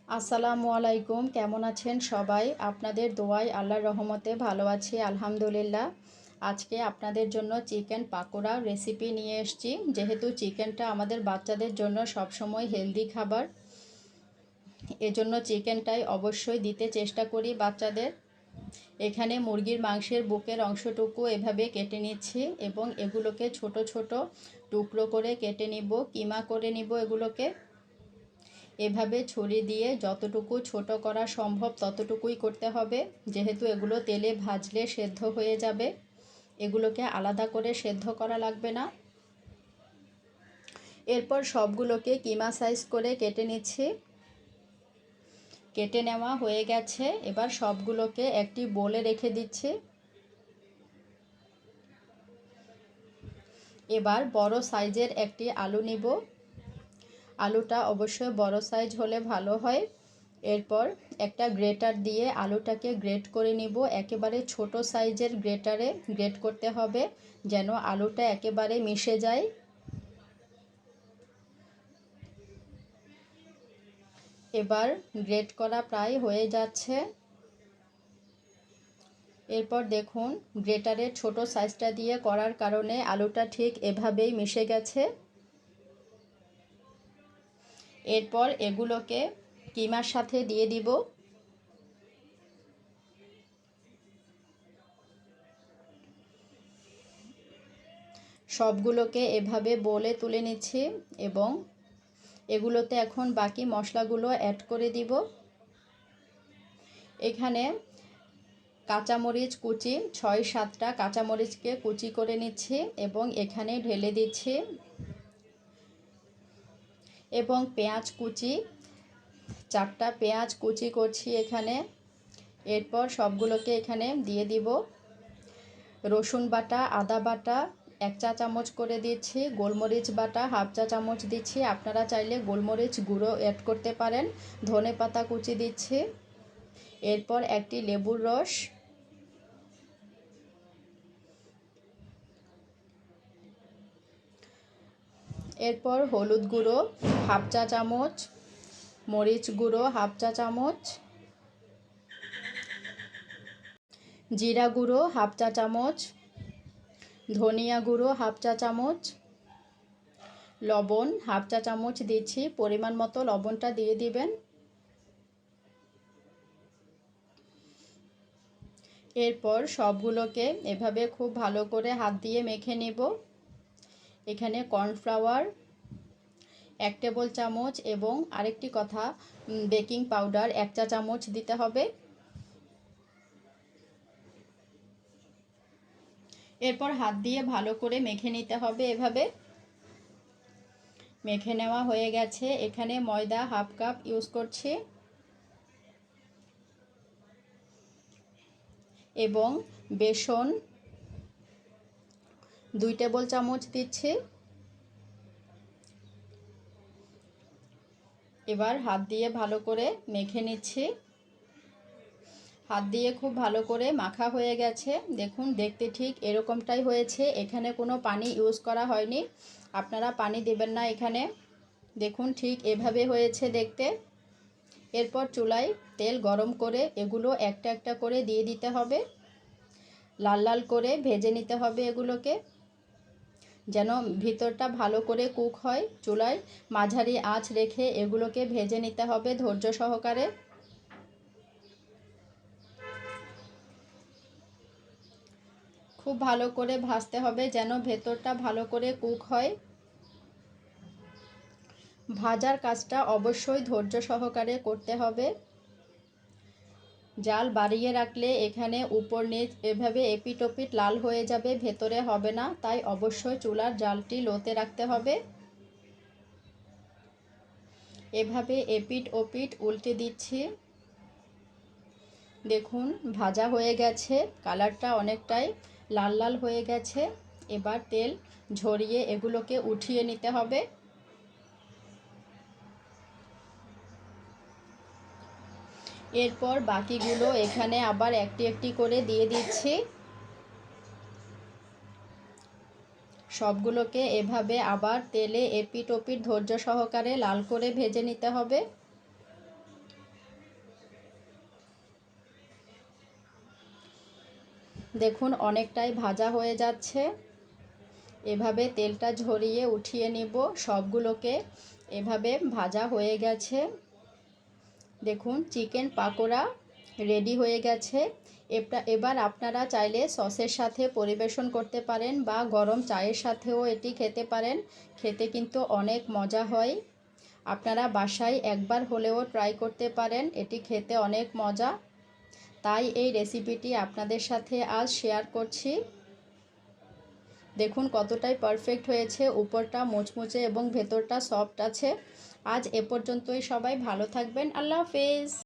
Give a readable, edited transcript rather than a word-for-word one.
আসসালামু আলাইকুম, কেমন আছেন সবাই? আপনাদের দোয়ায় আল্লাহর রহমতে ভালো আছি আলহামদুলিল্লাহ। আজকে আপনাদের জন্য চিকেন পাকোড়া রেসিপি নিয়ে এসেছি। যেহেতু চিকেনটা আমাদের বাচ্চাদের জন্য সবসময় হেলদি খাবার, এজন্য চিকেনটাই অবশ্যই দিতে চেষ্টা করি বাচ্চাদের। এখানে মুরগির মাংসের বুকের অংশটুকু এভাবে কেটে নিচ্ছি এবং এগুলোকে ছোট ছোট টুকরো করে কেটে নিব, কিমা করে নিব। এগুলোকে এভাবে ছুরি দিয়ে যতটুকু ছোট করা সম্ভব ততটুকুই করতে হবে, যেহেতু এগুলো তেলে ভাজলে সেদ্ধ হয়ে যাবে। এগুলোকে আলাদা করে সেদ্ধ করা লাগবে না। এরপর সবগুলোকে কিমা সাইজ করে কেটে নিচ্ছি। কেটে নেওয়া হয়ে গেছে। এবার সবগুলোকে একটি বোলে রেখে দিচ্ছি। এবার বড় সাইজের একটি আলু নিব। আলুটা অবশ্যই বড় সাইজ হলে ভালো হয়। এরপর একটা গ্রেটার দিয়ে আলুটাকে গ্রেট করে নিব। একেবারে ছোট সাইজের গ্রেটারে গ্রেট করতে হবে, যেন আলুটা একেবারে মিশে যায়। এবার গ্রেট করা প্রায় হয়ে যাচ্ছে। এরপর দেখুন, গ্রেটারের ছোট সাইজটা দিয়ে করার কারণে আলুটা ঠিক এভাবেই মিশে গেছে। এরপর এগুলোকে কিমার সাথে দিয়ে দিব। সবগুলোকে এভাবে বলে তুলে নিচ্ছি এবং এগুলোতে এখন বাকি মশলাগুলো অ্যাড করে দিব। এখানে কাঁচামরিচ কুচি ৬-৭টা কাঁচামরিচকে কুচি করে নিচ্ছি এবং এখানে ঢেলে দিচ্ছি, এবং পেঁয়াজ কুচি 4টা পেঁয়াজ কুচি করছি এখানে। এরপর সবগুলোকে এখানে দিয়ে দিব। রসুন বাটা, আদা বাটা 1 চা চামচ করে দিচ্ছি, গোলমরিচ বাটা 1/2 চা চামচ দিচ্ছি। আপনারা চাইলে গোলমরিচ গুঁড়ো অ্যাড করতে পারেন। ধনেপাতা কুচি দিচ্ছি। এরপর একটি লেবুর রস, এরপর হলুদ গুঁড়ো 1/2 চা চামচ, মরিচ গুঁড়ো 1/2 চা চামচ, জিরা গুঁড়ো 1/2 চা চামচ, ধনিয়া গুঁড়ো 1/2 চা চামচ, লবণ 1/2 চা চামচ দিচ্ছি। পরিমাণ মতো লবণটা দিয়ে দিবেন। এরপর সবগুলোকে এভাবে খুব ভালো করে হাত দিয়ে মেখে নেব। এখানে কর্নফ্লাওয়ার 1 টেবিল চামচ এবং আরেকটি কথা, বেকিং পাউডার 1 চা চামচ দিতে হবে। এরপর হাত দিয়ে ভালো করে মেখে নিতে হবে। এভাবে মেখে নেওয়া হয়ে গেছে। এখানে ময়দা 1/2 কাপ ইউজ করছি এবং বেসন 2 টেবিল চামচ দিচ্ছি। এবার হাত দিয়ে ভালো করে মেখে নিচ্ছি। হাত দিয়ে খুব ভালো করে মাখা হয়ে গেছে। দেখুন, দেখতে ঠিক এরকমটাই হয়েছে। এখানে কোনো পানি ইউজ করা হয়নি, আপনারা পানি দেবেন না এখানে। দেখুন, ঠিক এভাবে হয়েছে দেখতে। এরপর চুলায় তেল গরম করে এগুলো একটা একটা করে দিয়ে দিতে হবে। লাল লাল করে ভেজে নিতে হবে এগুলোকে, যেন ভিতরটা ভালো করে কুক হয়। চুলায় মাঝারি আঁচ রেখে এগুলোকে ভেজে নিতে হবে ধৈর্য সহকারে। খুব ভালো করে ভাজতে হবে যেন ভেতরটা ভালো করে কুক হয়। ভাজার কাজটা অবশ্যই ধৈর্য সহকারে করতে হবে। জাল বাড়িয়ে রাখলে এখানে উপর নিচ এভাবে এপিট ওপিট লাল হয়ে যাবে, ভেতরে হবে না। তাই অবশ্যই চুলার জালটি লোতে রাখতে হবে। এভাবে এপিট ওপিট উল্টে দিচ্ছি। দেখুন, ভাজা হয়ে গেছে, কালারটা অনেকটাই লাল লাল হয়ে গেছে। এবার তেল ঝরিয়ে এগুলোকে উঠিয়ে নিতে হবে। এরপর বাকিগুলো এখানে আবার একটি একটি করে দিয়ে দিচ্ছি। সবগুলোকে এভাবে আবার তেলে এপিট ওপিট ধৈর্য সহকারে লাল করে ভেজে নিতে হবে। দেখুন অনেকটাই ভাজা হয়ে যাচ্ছে। এভাবে তেলটা ঝরিয়ে উঠিয়ে নিব। সবগুলোকে এভাবে ভাজা হয়ে গেছে। দেখুন চিকেন পাকোড়া রেডি হয়ে গেছে। এবার আপনারা চাইলে সসের সাথে পরিবেশন করতে পারেন বা গরম চায়ের সাথেও এটি খেতে পারেন। খেতে কিন্তু অনেক মজা হয়। আপনারা বাসায় একবার হলেও ট্রাই করতে পারেন, এটি খেতে অনেক মজা। তাই এই রেসিপিটি আপনাদের সাথে আজ শেয়ার করছি। দেখুন কতটাই পারফেক্ট হয়েছে, উপরটা মুচমুচে এবং ভেতরটা সফট আছে। আজ এ পর্যন্তই, সবাই ভালো থাকবেন। আল্লাহ হাফেজ।